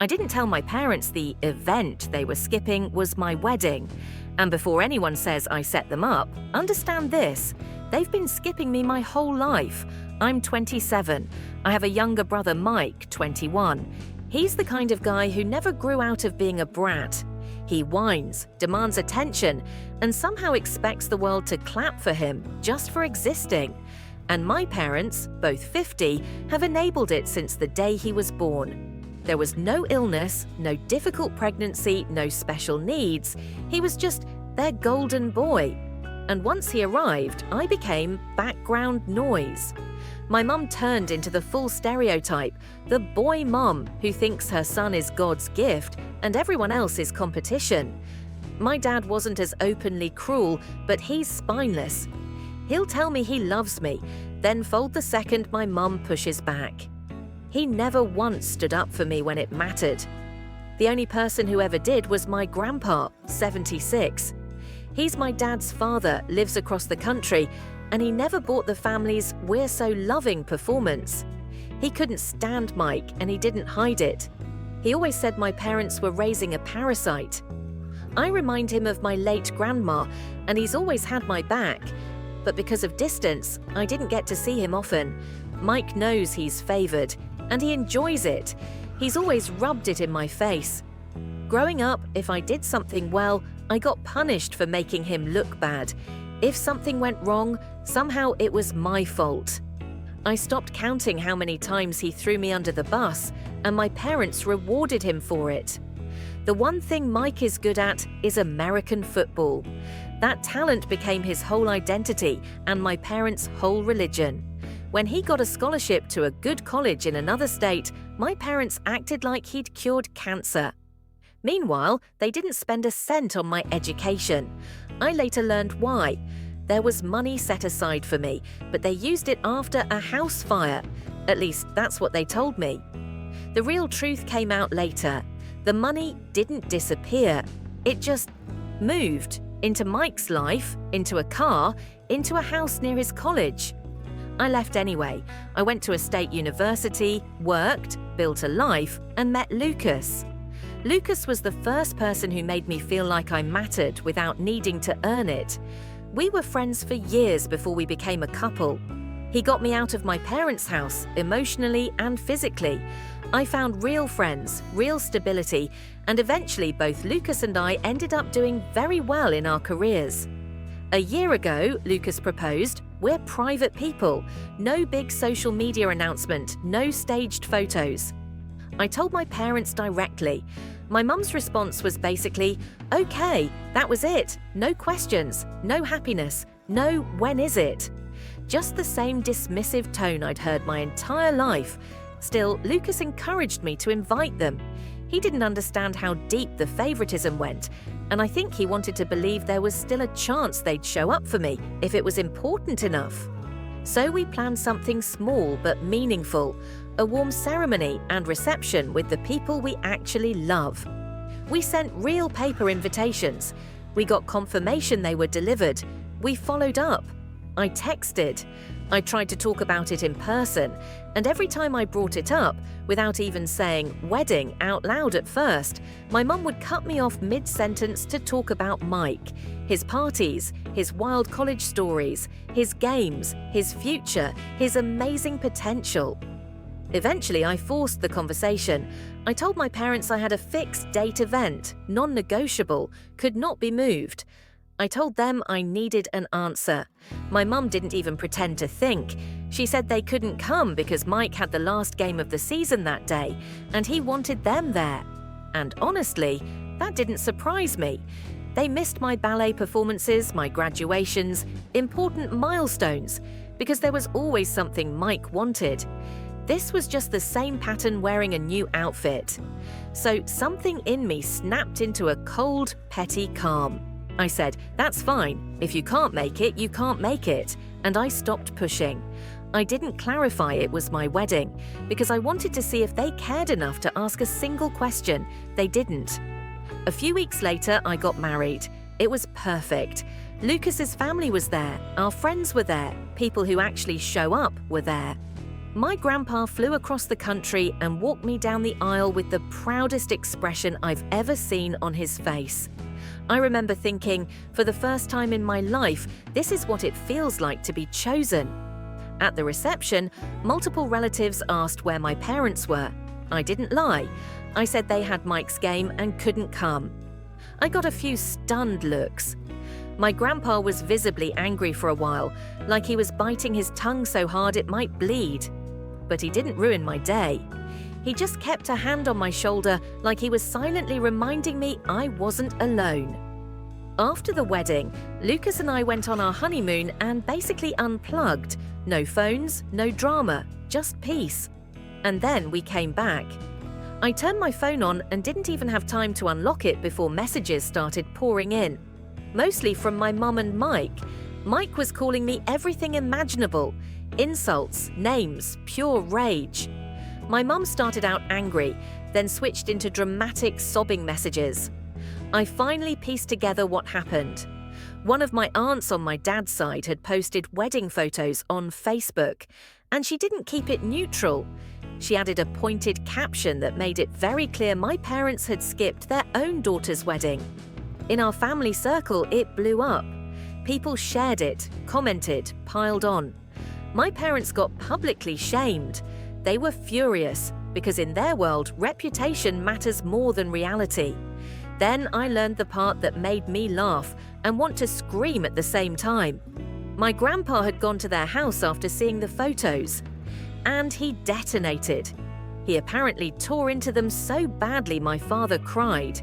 I didn't tell my parents the event they were skipping was my wedding. And before anyone says I set them up, understand this: they've been skipping me my whole life. I'm 27. I have a younger brother, Mike, 21. He's the kind of guy who never grew out of being a brat. He whines, demands attention, and somehow expects the world to clap for him just for existing. And my parents, both 50, have enabled it since the day he was born. There was no illness, no difficult pregnancy, no special needs. He was just their golden boy. And once he arrived, I became background noise. My mum turned into the full stereotype, the boy mom who thinks her son is God's gift and everyone else is competition. My dad wasn't as openly cruel, but he's spineless. He'll tell me he loves me, then fold the second my mum pushes back. He never once stood up for me when it mattered. The only person who ever did was my grandpa, 76. He's my dad's father, lives across the country, and he never bought the family's "we're so loving" performance. He couldn't stand Mike, and he didn't hide it. He always said my parents were raising a parasite. I remind him of my late grandma, and he's always had my back. But because of distance, I didn't get to see him often. Mike knows he's favored, and he enjoys it. He's always rubbed it in my face. Growing up, if I did something well, I got punished for making him look bad. If something went wrong, somehow it was my fault. I stopped counting how many times he threw me under the bus, and my parents rewarded him for it. The one thing Mike is good at is American football. That talent became his whole identity and my parents' whole religion. When he got a scholarship to a good college in another state, my parents acted like he'd cured cancer. Meanwhile, they didn't spend a cent on my education. I later learned why. There was money set aside for me, but they used it after a house fire. At least that's what they told me. The real truth came out later. The money didn't disappear. It just moved into Mike's life, into a car, into a house near his college. I left anyway. I went to a state university, worked, built a life, and met Lucas. Lucas was the first person who made me feel like I mattered without needing to earn it. We were friends for years before we became a couple. He got me out of my parents' house, emotionally and physically. I found real friends, real stability, and eventually both Lucas and I ended up doing very well in our careers. A year ago, Lucas proposed. We're private people. No big social media announcement, no staged photos. I told my parents directly. My mum's response was basically, "Okay, that was it. No questions, no happiness, no when is it?" Just the same dismissive tone I'd heard my entire life. Still, Lucas encouraged me to invite them. He didn't understand how deep the favoritism went, and I think he wanted to believe there was still a chance they'd show up for me if it was important enough. So we planned something small but meaningful, a warm ceremony and reception with the people we actually love. We sent real paper invitations. We got confirmation they were delivered. We followed up. I texted. I tried to talk about it in person, and every time I brought it up, without even saying "wedding" out loud at first, my mum would cut me off mid-sentence to talk about Mike, his parties, his wild college stories, his games, his future, his amazing potential. Eventually, I forced the conversation. I told my parents I had a fixed date event, non-negotiable, could not be moved. I told them I needed an answer. My mum didn't even pretend to think. She said they couldn't come because Mike had the last game of the season that day, and he wanted them there. And honestly, that didn't surprise me. They missed my ballet performances, my graduations, important milestones, because there was always something Mike wanted. This was just the same pattern wearing a new outfit. So something in me snapped into a cold, petty calm. I said, "That's fine. If you can't make it, you can't make it." And I stopped pushing. I didn't clarify it was my wedding because I wanted to see if they cared enough to ask a single question. They didn't. A few weeks later, I got married. It was perfect. Lucas's family was there. Our friends were there. People who actually show up were there. My grandpa flew across the country and walked me down the aisle with the proudest expression I've ever seen on his face. I remember thinking, for the first time in my life, this is what it feels like to be chosen. At the reception, multiple relatives asked where my parents were. I didn't lie. I said they had Mike's game and couldn't come. I got a few stunned looks. My grandpa was visibly angry for a while, like he was biting his tongue so hard it might bleed. But he didn't ruin my day. He just kept a hand on my shoulder like he was silently reminding me I wasn't alone. After the wedding, Lucas and I went on our honeymoon and basically unplugged. No phones, no drama, just peace. And then we came back. I turned my phone on and didn't even have time to unlock it before messages started pouring in. Mostly from my mum and Mike. Mike was calling me everything imaginable. Insults, names, pure rage. My mum started out angry, then switched into dramatic sobbing messages. I finally pieced together what happened. One of my aunts on my dad's side had posted wedding photos on Facebook, and she didn't keep it neutral. She added a pointed caption that made it very clear my parents had skipped their own daughter's wedding. In our family circle, it blew up. People shared it, commented, piled on. My parents got publicly shamed. They were furious because in their world, reputation matters more than reality. Then I learned the part that made me laugh and want to scream at the same time. My grandpa had gone to their house after seeing the photos, and he detonated. He apparently tore into them so badly my father cried.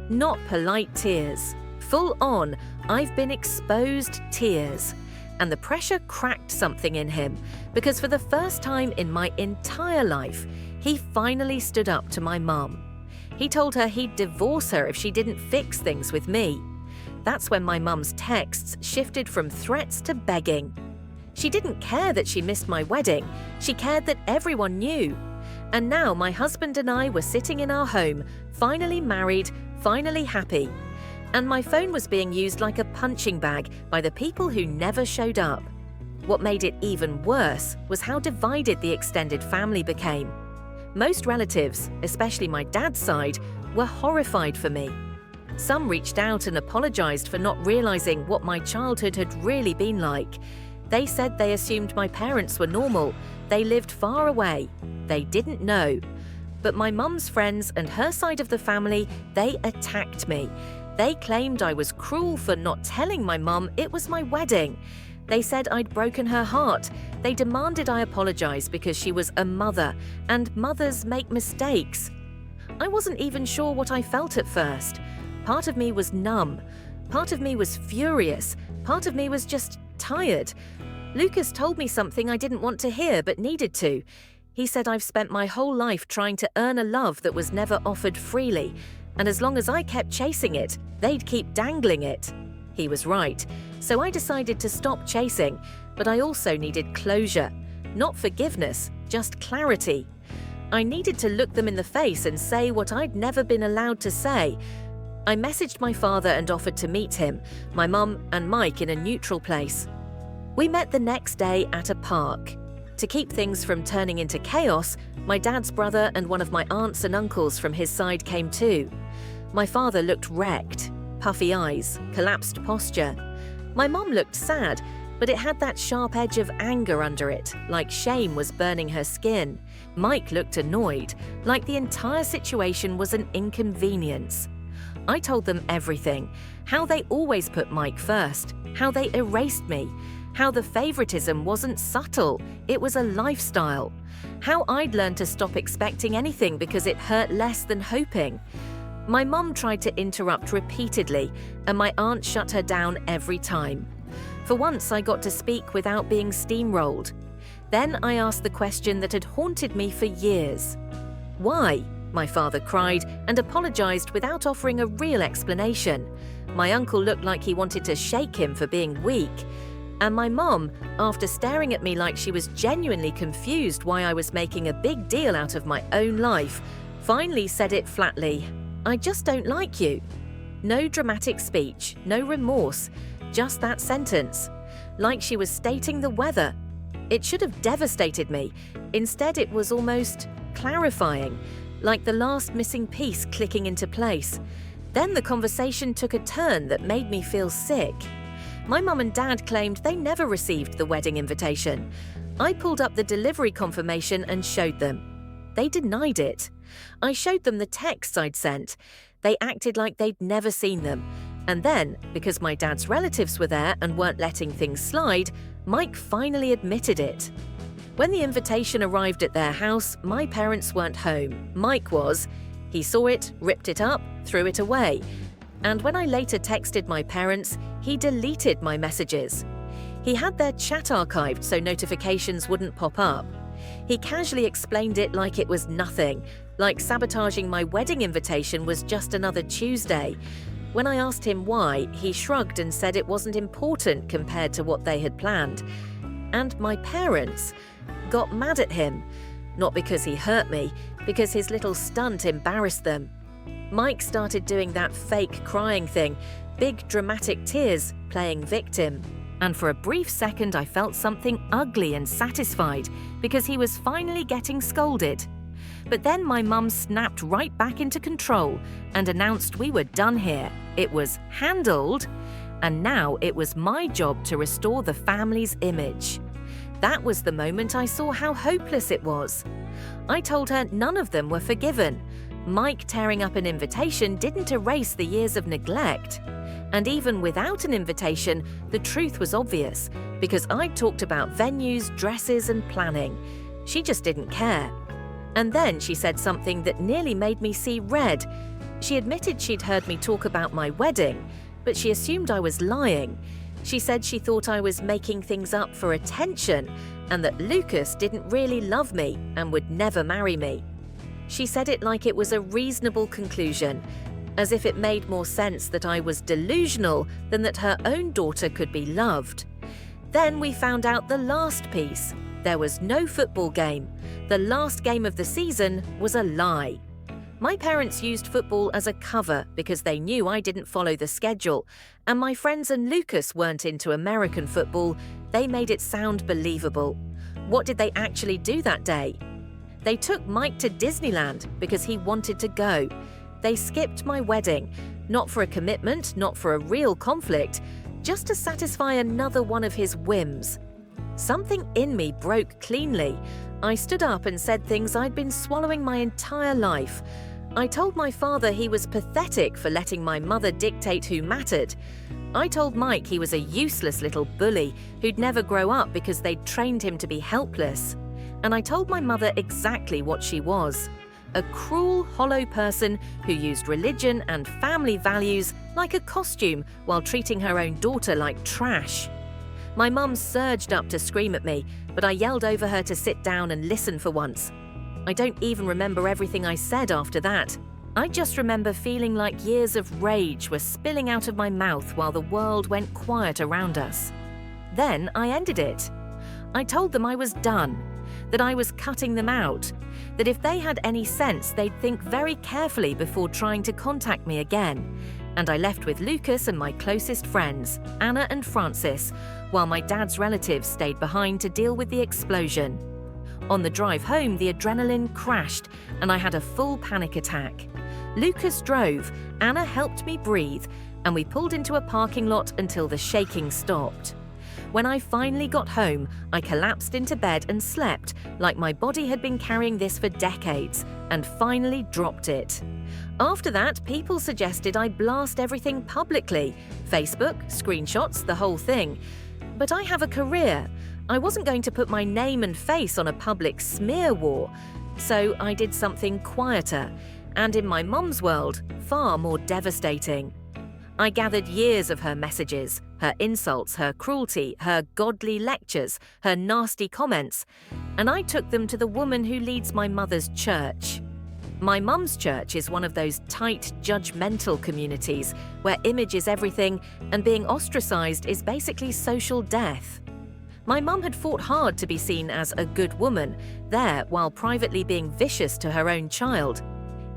Not polite tears. Full on, I've been exposed tears. And the pressure cracked something in him, because for the first time in my entire life, he finally stood up to my mum. He told her he'd divorce her if she didn't fix things with me. That's when my mum's texts shifted from threats to begging. She didn't care that she missed my wedding, she cared that everyone knew. And now my husband and I were sitting in our home, finally married, finally happy. And my phone was being used like a punching bag by the people who never showed up. What made it even worse was how divided the extended family became. Most relatives, especially my dad's side, were horrified for me. Some reached out and apologized for not realizing what my childhood had really been like. They said they assumed my parents were normal. They lived far away. They didn't know. But my mum's friends and her side of the family, they attacked me. They claimed I was cruel for not telling my mum it was my wedding. They said I'd broken her heart. They demanded I apologize because she was a mother, and mothers make mistakes. I wasn't even sure what I felt at first. Part of me was numb. Part of me was furious. Part of me was just tired. Lucas told me something I didn't want to hear but needed to. He said I've spent my whole life trying to earn a love that was never offered freely, and as long as I kept chasing it, they'd keep dangling it. He was right, so I decided to stop chasing, but I also needed closure. Not forgiveness, just clarity. I needed to look them in the face and say what I'd never been allowed to say. I messaged my father and offered to meet him, my mum and Mike in a neutral place. We met the next day at a park. To keep things from turning into chaos, my dad's brother and one of my aunts and uncles from his side came too. My father looked wrecked, puffy eyes, collapsed posture. My mum looked sad, but it had that sharp edge of anger under it, like shame was burning her skin. Mike looked annoyed, like the entire situation was an inconvenience. I told them everything, how they always put Mike first, how they erased me, how the favoritism wasn't subtle, it was a lifestyle, how I'd learned to stop expecting anything because it hurt less than hoping. My mum tried to interrupt repeatedly, and my aunt shut her down every time. For once, I got to speak without being steamrolled. Then I asked the question that had haunted me for years. Why? My father cried and apologized without offering a real explanation. My uncle looked like he wanted to shake him for being weak. And my mum, after staring at me like she was genuinely confused why I was making a big deal out of my own life, finally said it flatly, "I just don't like you." No dramatic speech, no remorse, just that sentence, like she was stating the weather. It should have devastated me. Instead, it was almost clarifying, like the last missing piece clicking into place. Then the conversation took a turn that made me feel sick. My mum and dad claimed they never received the wedding invitation. I pulled up the delivery confirmation and showed them. They denied it. I showed them the texts I'd sent. They acted like they'd never seen them. And then, because my dad's relatives were there and weren't letting things slide, Mike finally admitted it. When the invitation arrived at their house, my parents weren't home. Mike was. He saw it, ripped it up, threw it away. And when I later texted my parents, he deleted my messages. He had their chat archived so notifications wouldn't pop up. He casually explained it like it was nothing, like sabotaging my wedding invitation was just another Tuesday. When I asked him why, he shrugged and said it wasn't important compared to what they had planned. And my parents got mad at him. Not because he hurt me, because his little stunt embarrassed them. Mike started doing that fake crying thing, big dramatic tears, playing victim. And for a brief second I felt something ugly and satisfied, because he was finally getting scolded. But then my mum snapped right back into control and announced we were done here. It was handled, and now it was my job to restore the family's image. That was the moment I saw how hopeless it was. I told her none of them were forgiven. Mike tearing up an invitation didn't erase the years of neglect. And even without an invitation, the truth was obvious, because I'd talked about venues, dresses, and planning. She just didn't care. And then she said something that nearly made me see red. She admitted she'd heard me talk about my wedding, but she assumed I was lying. She said she thought I was making things up for attention and that Lucas didn't really love me and would never marry me. She said it like it was a reasonable conclusion, as if it made more sense that I was delusional than that her own daughter could be loved. Then we found out the last piece. There was no football game. The last game of the season was a lie. My parents used football as a cover because they knew I didn't follow the schedule, and my friends and Lucas weren't into American football. They made it sound believable. What did they actually do that day? They took Mike to Disneyland because he wanted to go. They skipped my wedding, not for a commitment, not for a real conflict, just to satisfy another one of his whims. Something in me broke cleanly. I stood up and said things I'd been swallowing my entire life. I told my father he was pathetic for letting my mother dictate who mattered. I told Mike he was a useless little bully who'd never grow up because they'd trained him to be helpless. And I told my mother exactly what she was. A cruel, hollow person who used religion and family values like a costume while treating her own daughter like trash. My mum surged up to scream at me, but I yelled over her to sit down and listen for once. I don't even remember everything I said after that. I just remember feeling like years of rage were spilling out of my mouth while the world went quiet around us. Then I ended it. I told them I was done, that I was cutting them out, that if they had any sense, they'd think very carefully before trying to contact me again. And I left with Lucas and my closest friends, Anna and Francis, while my dad's relatives stayed behind to deal with the explosion. On the drive home, the adrenaline crashed and I had a full panic attack. Lucas drove, Anna helped me breathe, and we pulled into a parking lot until the shaking stopped. When I finally got home, I collapsed into bed and slept like my body had been carrying this for decades, and finally dropped it. After that, people suggested I blast everything publicly, Facebook, screenshots, the whole thing. But I have a career. I wasn't going to put my name and face on a public smear war. So I did something quieter, and in my mum's world, far more devastating. I gathered years of her messages, her insults, her cruelty, her godly lectures, her nasty comments, and I took them to the woman who leads my mother's church. My mum's church is one of those tight, judgmental communities where image is everything and being ostracized is basically social death. My mum had fought hard to be seen as a good woman there while privately being vicious to her own child.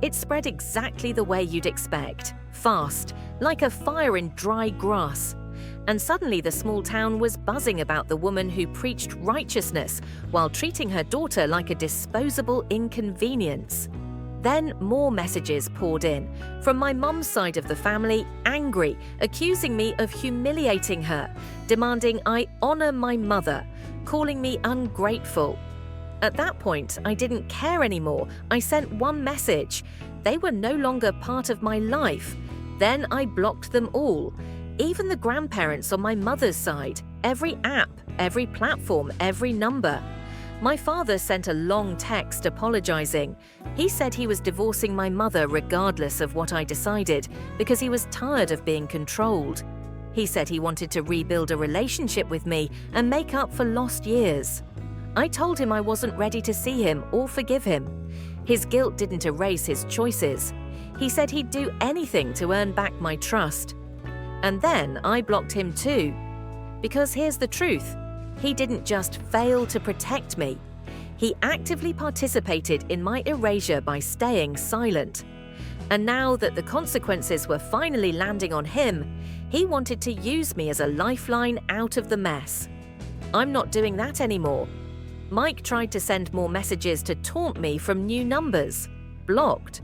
It spread exactly the way you'd expect, fast, like a fire in dry grass. And suddenly the small town was buzzing about the woman who preached righteousness while treating her daughter like a disposable inconvenience. Then more messages poured in, from my mum's side of the family, angry, accusing me of humiliating her, demanding I honor my mother, calling me ungrateful. At that point, I didn't care anymore. I sent one message. They were no longer part of my life. Then I blocked them all. Even the grandparents on my mother's side, every app, every platform, every number. My father sent a long text apologizing. He said he was divorcing my mother regardless of what I decided because he was tired of being controlled. He said he wanted to rebuild a relationship with me and make up for lost years. I told him I wasn't ready to see him or forgive him. His guilt didn't erase his choices. He said he'd do anything to earn back my trust. And then I blocked him too. Because here's the truth. He didn't just fail to protect me. He actively participated in my erasure by staying silent. And now that the consequences were finally landing on him, he wanted to use me as a lifeline out of the mess. I'm not doing that anymore. Mike tried to send more messages to taunt me from new numbers. Blocked.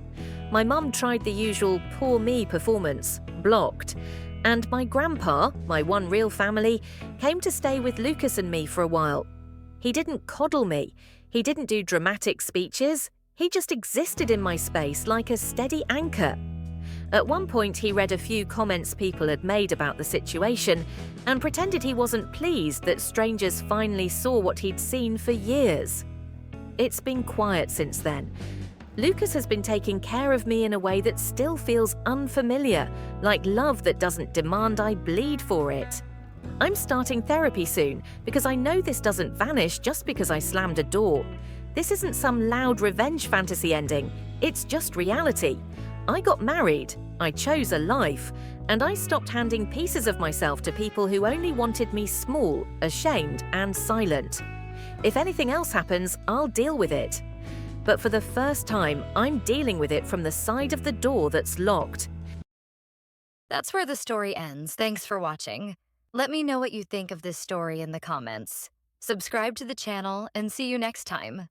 My mum tried the usual poor me performance. Blocked. And my grandpa, my one real family, came to stay with Lucas and me for a while. He didn't coddle me. He didn't do dramatic speeches. He just existed in my space like a steady anchor. At one point, he read a few comments people had made about the situation and pretended he wasn't pleased that strangers finally saw what he'd seen for years. It's been quiet since then. Lucas has been taking care of me in a way that still feels unfamiliar, like love that doesn't demand I bleed for it. I'm starting therapy soon because I know this doesn't vanish just because I slammed a door. This isn't some loud revenge fantasy ending, it's just reality. I got married, I chose a life, and I stopped handing pieces of myself to people who only wanted me small, ashamed, and silent. If anything else happens, I'll deal with it. But for the first time, I'm dealing with it from the side of the door that's locked. That's where the story ends. Thanks for watching. Let me know what you think of this story in the comments. Subscribe to the channel and see you next time.